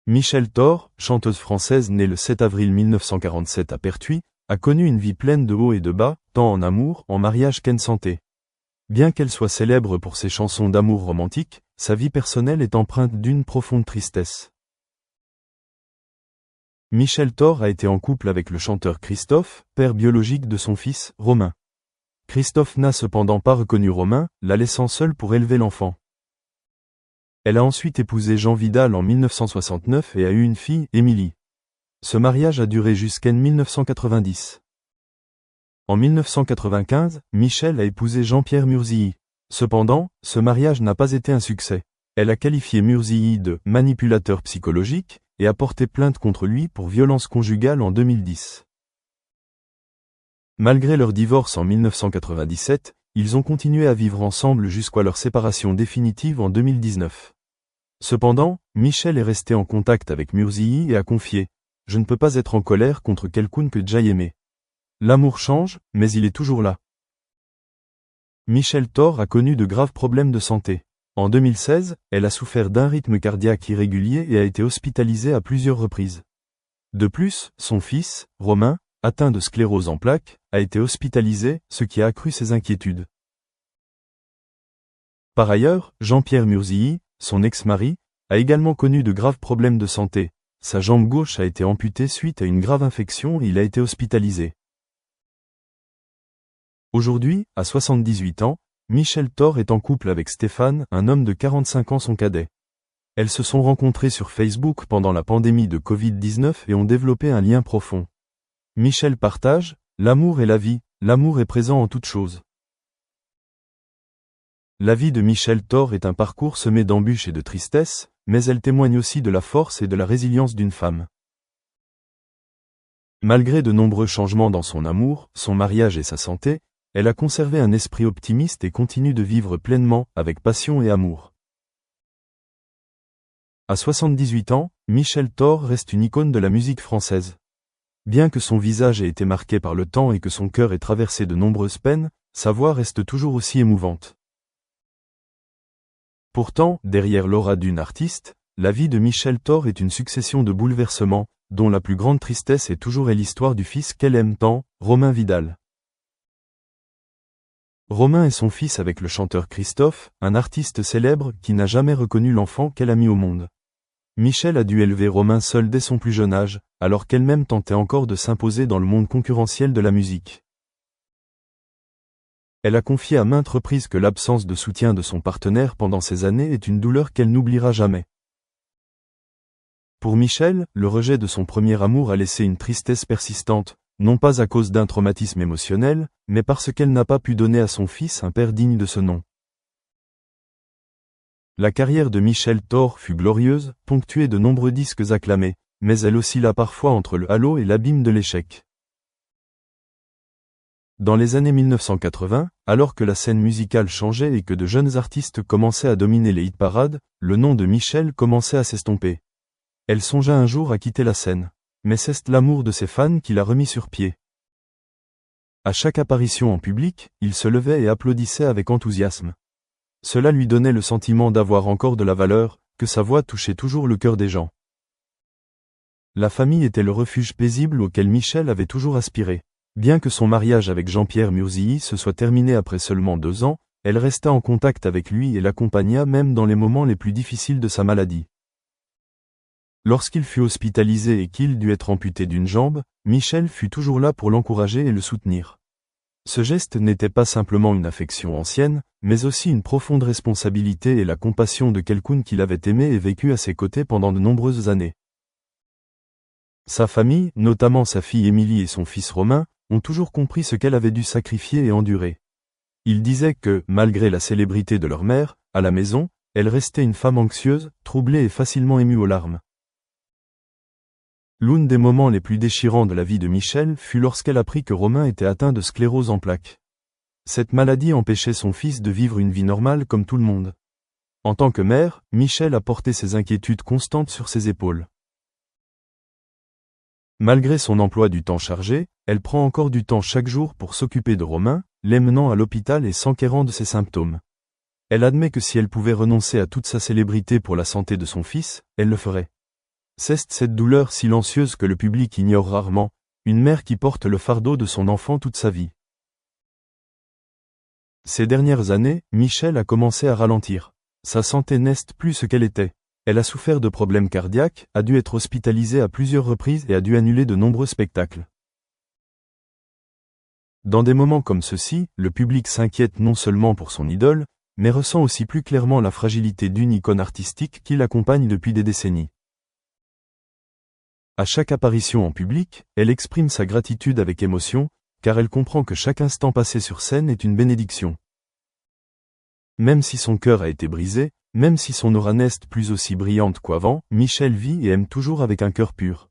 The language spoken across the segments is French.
Michèle Thor, chanteuse française née le 7 avril 1947 à Pertuis, a connu une vie pleine de hauts et de bas, tant en amour, en mariage qu'en santé. Bien qu'elle soit célèbre pour ses chansons d'amour romantique, sa vie personnelle est empreinte d'une profonde tristesse. Michèle Thor a été en couple avec le chanteur Christophe, père biologique de son fils, Romain. Christophe n'a cependant pas reconnu Romain, la laissant seule pour élever l'enfant. Elle a ensuite épousé Jean Vidal en 1969 et a eu une fille, Émilie. Ce mariage a duré jusqu'en 1990. En 1995, Michèle a épousé Jean-Pierre Murzilly. Cependant, ce mariage n'a pas été un succès. Elle a qualifié Murzilly de « manipulateur psychologique » et a porté plainte contre lui pour violence conjugale en 2010. Malgré leur divorce en 1997, ils ont continué à vivre ensemble jusqu'à leur séparation définitive en 2019. Cependant, Michèle est restée en contact avec Murzilly et a confié « Je ne peux pas être en colère contre quelqu'un que j'ai aimé. L'amour change, mais il est toujours là. » Michèle Thor a connu de graves problèmes de santé. En 2016, elle a souffert d'un rythme cardiaque irrégulier et a été hospitalisée à plusieurs reprises. De plus, son fils, Romain, atteint de sclérose en plaques, a été hospitalisé, ce qui a accru ses inquiétudes. Par ailleurs, Jean-Pierre Murzilly, son ex-mari, a également connu de graves problèmes de santé. Sa jambe gauche a été amputée suite à une grave infection et il a été hospitalisé. Aujourd'hui, à 78 ans, Michèle Thor est en couple avec Stéphane, un homme de 45 ans son cadet. Elles se sont rencontrées sur Facebook pendant la pandémie de Covid-19 et ont développé un lien profond. Michèle partage « L'amour est la vie, l'amour est présent en toutes choses ». La vie de Michèle Thor est un parcours semé d'embûches et de tristesse, mais elle témoigne aussi de la force et de la résilience d'une femme. Malgré de nombreux changements dans son amour, son mariage et sa santé, elle a conservé un esprit optimiste et continue de vivre pleinement, avec passion et amour. À 78 ans, Michèle Thor reste une icône de la musique française. Bien que son visage ait été marqué par le temps et que son cœur ait traversé de nombreuses peines, sa voix reste toujours aussi émouvante. Pourtant, derrière l'aura d'une artiste, la vie de Michèle Thor est une succession de bouleversements, dont la plus grande tristesse est toujours l'histoire du fils qu'elle aime tant, Romain Vidal. Romain est son fils avec le chanteur Christophe, un artiste célèbre qui n'a jamais reconnu l'enfant qu'elle a mis au monde. Michèle a dû élever Romain seul dès son plus jeune âge, alors qu'elle-même tentait encore de s'imposer dans le monde concurrentiel de la musique. Elle a confié à maintes reprises que l'absence de soutien de son partenaire pendant ces années est une douleur qu'elle n'oubliera jamais. Pour Michèle, le rejet de son premier amour a laissé une tristesse persistante, non pas à cause d'un traumatisme émotionnel, mais parce qu'elle n'a pas pu donner à son fils un père digne de ce nom. La carrière de Michèle Thor fut glorieuse, ponctuée de nombreux disques acclamés, mais elle oscilla parfois entre le halo et l'abîme de l'échec. Dans les années 1980, alors que la scène musicale changeait et que de jeunes artistes commençaient à dominer les hit-parades, le nom de Michèle commençait à s'estomper. Elle songea un jour à quitter la scène. Mais c'est l'amour de ses fans qui l'a remis sur pied. À chaque apparition en public, il se levait et applaudissait avec enthousiasme. Cela lui donnait le sentiment d'avoir encore de la valeur, que sa voix touchait toujours le cœur des gens. La famille était le refuge paisible auquel Michèle avait toujours aspiré. Bien que son mariage avec Jean-Pierre Murzilly se soit terminé après seulement 2 ans, elle resta en contact avec lui et l'accompagna même dans les moments les plus difficiles de sa maladie. Lorsqu'il fut hospitalisé et qu'il dut être amputé d'une jambe, Michèle fut toujours là pour l'encourager et le soutenir. Ce geste n'était pas simplement une affection ancienne, mais aussi une profonde responsabilité et la compassion de quelqu'un qu'il avait aimé et vécu à ses côtés pendant de nombreuses années. Sa famille, notamment sa fille Émilie et son fils Romain, ont toujours compris ce qu'elle avait dû sacrifier et endurer. Ils disaient que, malgré la célébrité de leur mère, à la maison, elle restait une femme anxieuse, troublée et facilement émue aux larmes. L'un des moments les plus déchirants de la vie de Michèle fut lorsqu'elle apprit que Romain était atteint de sclérose en plaques. Cette maladie empêchait son fils de vivre une vie normale comme tout le monde. En tant que mère, Michèle a porté ses inquiétudes constantes sur ses épaules. Malgré son emploi du temps chargé, elle prend encore du temps chaque jour pour s'occuper de Romain, l'emmenant à l'hôpital et s'enquérant de ses symptômes. Elle admet que si elle pouvait renoncer à toute sa célébrité pour la santé de son fils, elle le ferait. C'est cette douleur silencieuse que le public ignore rarement, une mère qui porte le fardeau de son enfant toute sa vie. Ces dernières années, Michel a commencé à ralentir. Sa santé n'est plus ce qu'elle était. Elle a souffert de problèmes cardiaques, a dû être hospitalisée à plusieurs reprises et a dû annuler de nombreux spectacles. Dans des moments comme ceux-ci, le public s'inquiète non seulement pour son idole, mais ressent aussi plus clairement la fragilité d'une icône artistique qui l'accompagne depuis des décennies. À chaque apparition en public, elle exprime sa gratitude avec émotion, car elle comprend que chaque instant passé sur scène est une bénédiction. Même si son cœur a été brisé, même si son aura n'est plus aussi brillante qu'avant, Michel vit et aime toujours avec un cœur pur.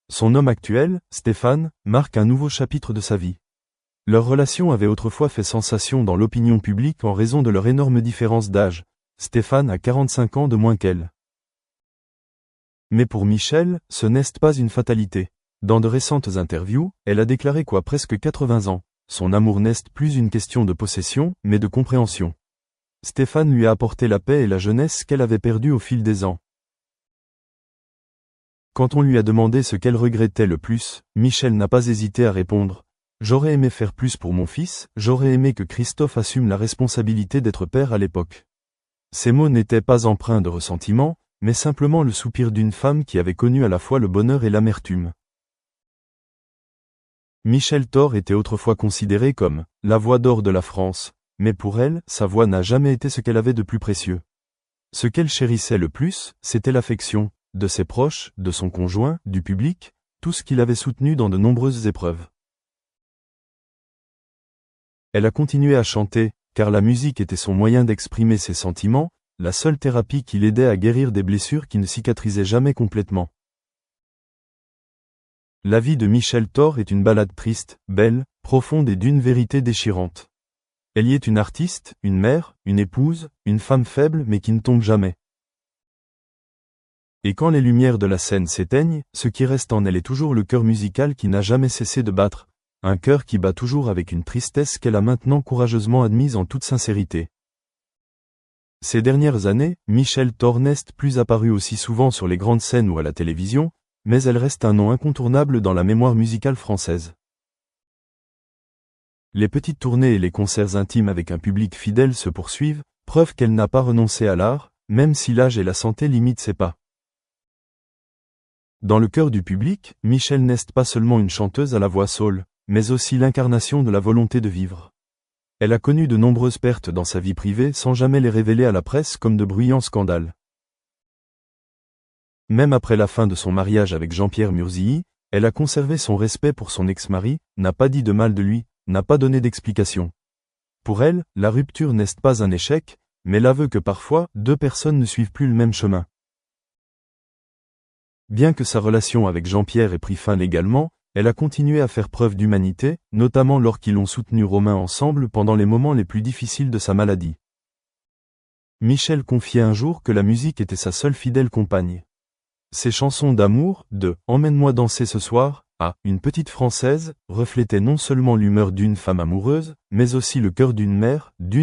Son homme actuel, Stéphane, marque un nouveau chapitre de sa vie. Leur relation avait autrefois fait sensation dans l'opinion publique en raison de leur énorme différence d'âge. Stéphane a 45 ans de moins qu'elle. Mais pour Michel, ce n'est pas une fatalité. Dans de récentes interviews, elle a déclaré qu'à presque 80 ans, son amour n'est plus une question de possession, mais de compréhension. Stéphane lui a apporté la paix et la jeunesse qu'elle avait perdue au fil des ans. Quand on lui a demandé ce qu'elle regrettait le plus, Michel n'a pas hésité à répondre « J'aurais aimé faire plus pour mon fils, j'aurais aimé que Christophe assume la responsabilité d'être père à l'époque. » Ces mots n'étaient pas empreints de ressentiment, mais simplement le soupir d'une femme qui avait connu à la fois le bonheur et l'amertume. Michel Thor était autrefois considérée comme « la voix d'or de la France », mais pour elle, sa voix n'a jamais été ce qu'elle avait de plus précieux. Ce qu'elle chérissait le plus, c'était l'affection, de ses proches, de son conjoint, du public, tout ce qui l'avait soutenue dans de nombreuses épreuves. Elle a continué à chanter, car la musique était son moyen d'exprimer ses sentiments, la seule thérapie qui l'aidait à guérir des blessures qui ne cicatrisaient jamais complètement. La vie de Michel Thor est une ballade triste, belle, profonde et d'une vérité déchirante. Elle y est une artiste, une mère, une épouse, une femme faible mais qui ne tombe jamais. Et quand les lumières de la scène s'éteignent, ce qui reste en elle est toujours le cœur musical qui n'a jamais cessé de battre, un cœur qui bat toujours avec une tristesse qu'elle a maintenant courageusement admise en toute sincérité. Ces dernières années, Michel Thor n'est plus apparue aussi souvent sur les grandes scènes ou à la télévision, mais elle reste un nom incontournable dans la mémoire musicale française. Les petites tournées et les concerts intimes avec un public fidèle se poursuivent, preuve qu'elle n'a pas renoncé à l'art, même si l'âge et la santé limitent ses pas. Dans le cœur du public, Michel n'est pas seulement une chanteuse à la voix saule, mais aussi l'incarnation de la volonté de vivre. Elle a connu de nombreuses pertes dans sa vie privée sans jamais les révéler à la presse comme de bruyants scandales. Même après la fin de son mariage avec Jean-Pierre Murzilli, elle a conservé son respect pour son ex-mari, n'a pas dit de mal de lui, n'a pas donné d'explication. Pour elle, la rupture n'est pas un échec, mais l'aveu que parfois, deux personnes ne suivent plus le même chemin. Bien que sa relation avec Jean-Pierre ait pris fin légalement, elle a continué à faire preuve d'humanité, notamment lorsqu'ils ont soutenu Romain ensemble pendant les moments les plus difficiles de sa maladie. Michel confiait un jour que la musique était sa seule fidèle compagne. Ses chansons d'amour, de « Emmène-moi danser ce soir » à « Une petite Française » reflétaient non seulement l'humeur d'une femme amoureuse, mais aussi le cœur d'une mère, d'une